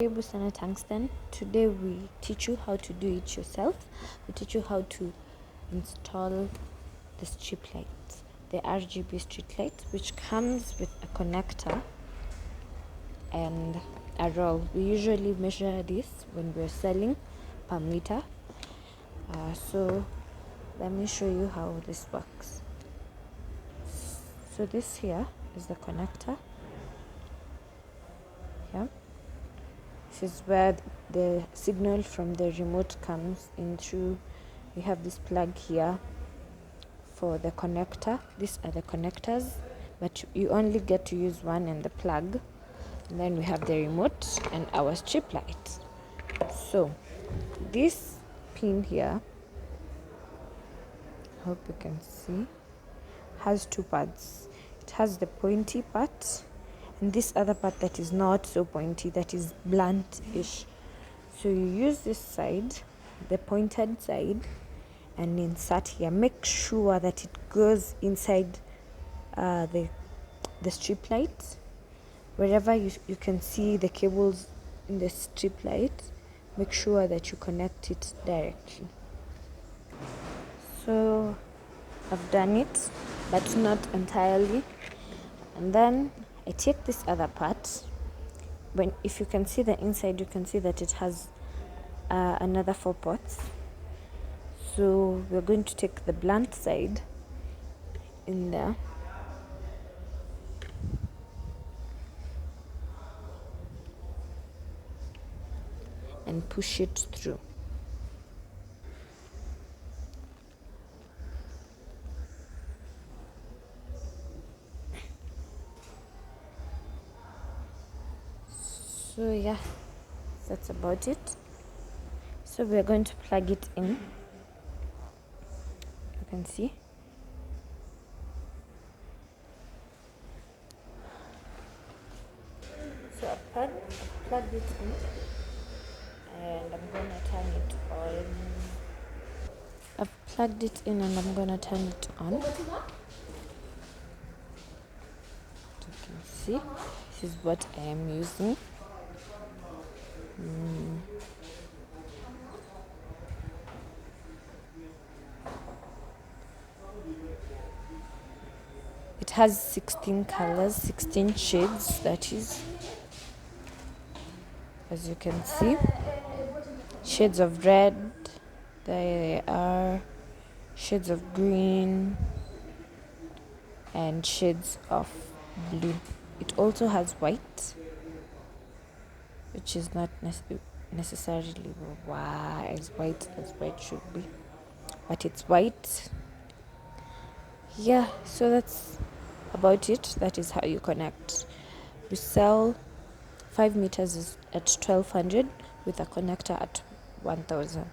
Karibu sana tungsten. Today we teach you how to do it yourself. We teach you how to install the strip lights, the RGB street light, which comes with a connector and a roll. We usually measure this when we're selling per meter. So let me show you how this works. So this here is the connector. Yeah. This is where the signal from the remote comes in through. We have this plug here for the connector. These are the connectors, but you only get to use one and the plug. And then we have the remote and our strip light. So this pin here, I hope you can see, has two parts. It has the pointy part and this other part that is not so pointy, that is blunt-ish. So you use this side, the pointed side, and insert here. Make sure that it goes inside the strip light. Wherever you can see the cables in the strip light, make sure that you connect it directly. So I've done it, but not entirely. And then I take this other part. If you can see the inside, you can see that it has another 4 ports. So we're going to take the blunt side in there and push it through. So yeah, that's about it. So we're going to plug it in. You can see. So I've plugged it in and I'm going to turn it on. I've plugged it in and I'm going to turn it on. You can see, this is what I am using. It has 16 colors, 16 shades, that is, as you can see. Shades of red, there are shades of green, and shades of blue. It also has white, which is not necessarily as white as white should be, but it's white. Yeah, so that's about it. That is how you connect. We sell 5 meters at 1,200 with a connector at 1,000.